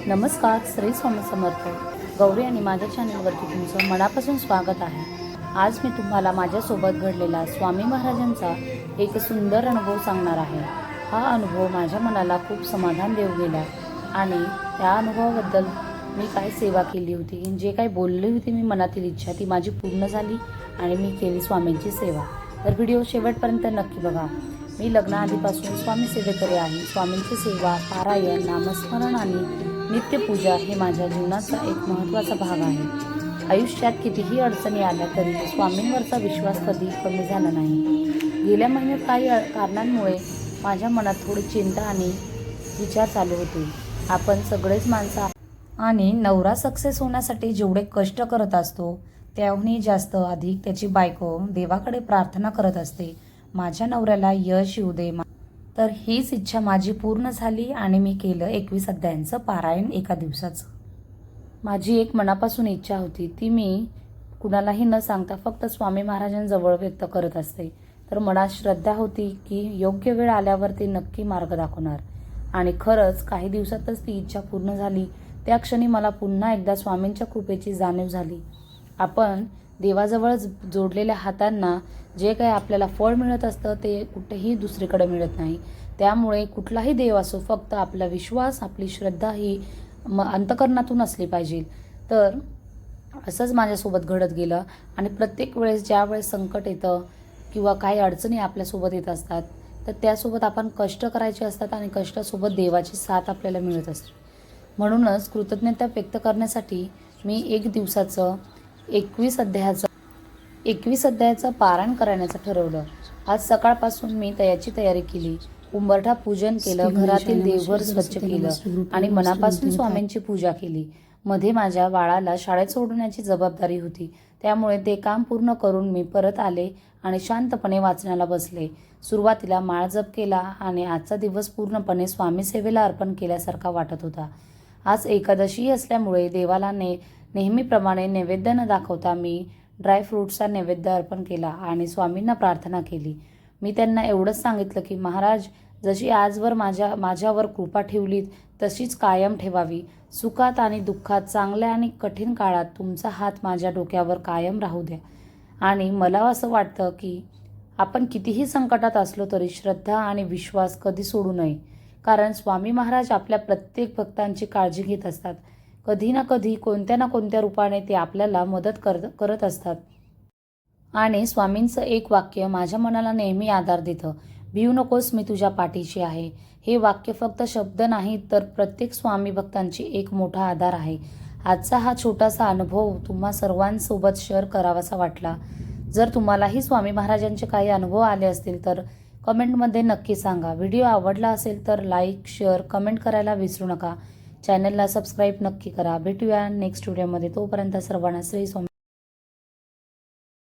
नमस्कार, श्री स्वामी समर्थ. गौरी आणि माझ्या चॅनलवरती तुमचं मनापासून स्वागत आहे. आज मी तुम्हाला माझ्यासोबत घडलेला स्वामी महाराजांचा एक सुंदर अनुभव सांगणार आहे. हा अनुभव माझ्या मनाला खूप समाधान देऊ गेला आणि त्या अनुभवाबद्दल मी काय सेवा केली होती, जे काही बोलली होती, मी मनातील इच्छा ती माझी पूर्ण झाली आणि मी केली स्वामींची सेवा. तर व्हिडिओ शेवटपर्यंत नक्की बघा. मी लग्नाआधीपासून स्वामी सेवेकरी आहे. स्वामींची सेवा, पारायण, नामस्मरण आणि नित्यपूजा हे माझ्या जीवनाचा एक महत्त्वाचा भाग आहे. आयुष्यात कितीही अडचणी आल्या तरी स्वामींवरचा विश्वास कधी कमी झाला नाही. गेल्या महिन्यात काही कारणांमुळे माझ्या मनात थोडी चिंता आणि विचार चालू होते. आपण सगळेच माणसं आणि नवरा सक्सेस होण्यासाठी जेवढे कष्ट करत असतो त्याहूनही जास्त अधिक त्याची बायको देवाकडे प्रार्थना करत असते, माझ्या नवऱ्याला यश येऊ दे. तर हीच इच्छा माझी पूर्ण झाली आणि मी केलं 21 अध्यायांचं पारायण एका दिवसाचं. माझी एक मनापासून इच्छा होती, ती मी कुणालाही न सांगता फक्त स्वामी महाराजांजवळ व्यक्त करत असते. तर मनात श्रद्धा होती की योग्य वेळ आल्यावर ते नक्की मार्ग दाखवणार. आणि खरंच काही दिवसातच ती इच्छा पूर्ण झाली. त्या क्षणी मला पुन्हा एकदा स्वामींच्या कृपेची जाणीव झाली. आपण देवाजवळ जोडलेल्या हातांना जे काही आपल्याला फळ मिळत असतं ते कुठेही दुसरीकडे मिळत नाही. त्यामुळे कुठलाही देव असो, फक्त आपला विश्वास, आपली श्रद्धा ही अंतःकरणातून असली पाहिजे. तर असंच माझ्यासोबत घडत गेलं आणि प्रत्येक वेळेस ज्या वेळेस संकट येतं किंवा काही अडचणी आपल्यासोबत येत असतात तर त्यासोबत आपण कष्ट करायचे असतात आणि कष्टासोबत देवाची साथ आपल्याला मिळत असते. म्हणूनच कृतज्ञता व्यक्त करण्यासाठी मी एक दिवसाचं 21 अध्यायाचं पारायण करण्याचं ठरवलं. आज सकाळपासून मी त्याची तयारी केली. उंबरठा पूजन केलं, घरातील देवघर स्वच्छ केलं आणि मनापासून स्वामींची पूजा केली. मध्ये माझ्या बाळाला शाळेत सोडण्याची जबाबदारी होती, त्यामुळे ते काम पूर्ण करून मी परत आले आणि शांतपणे वाचनाला बसले. सुरुवातीला माळ जप केला आणि आजचा दिवस पूर्णपणे स्वामी सेवेला अर्पण केल्यासारखा वाटत होता. आज एकादशी असल्यामुळे देवाला नेहमीप्रमाणे नैवेद्य न दाखवता मी ड्रायफ्रूट्सचा नैवेद्य अर्पण केला आणि स्वामींना प्रार्थना केली. मी त्यांना एवढंच सांगितलं की महाराज, जशी आजवर माझ्यावर कृपा ठेवलीत तशीच कायम ठेवावी. सुखात आणि दुःखात, चांगल्या आणि कठीण काळात तुमचा हात माझ्या डोक्यावर कायम राहू द्या. आणि मला असं वाटतं की आपण कितीही संकटात असलो तरी श्रद्धा आणि विश्वास कधी सोडू नये, कारण स्वामी महाराज आपल्या प्रत्येक भक्तांची काळजी घेत असतात. कधी ना कधी, कोणत्या ना कोणत्या रूपाने ते आपल्याला मदत करत असतात. आणि स्वामींचं एक वाक्य माझ्या मनाला नेहमी आधार देतं, भिवू नकोस, मी तुझ्या पाठीशी आहे. हे वाक्य फक्त शब्द नाही तर प्रत्येक स्वामी भक्तांची एक मोठा आधार आहे. आजचा हा छोटासा अनुभव तुम्हा सर्वांसोबत शेअर करावासा वाटला. जर तुम्हालाही स्वामी महाराजांचे काही अनुभव आले असतील तर कमेंटमध्ये नक्की सांगा. व्हिडिओ आवडला असेल तर लाईक, शेअर, कमेंट करायला विसरू नका. चॅनलला सबस्क्राईब नक्की करा. भेटूया नेक्स्ट व्हिडिओमध्ये. तोपर्यंत सर्वांना श्री स्वामी.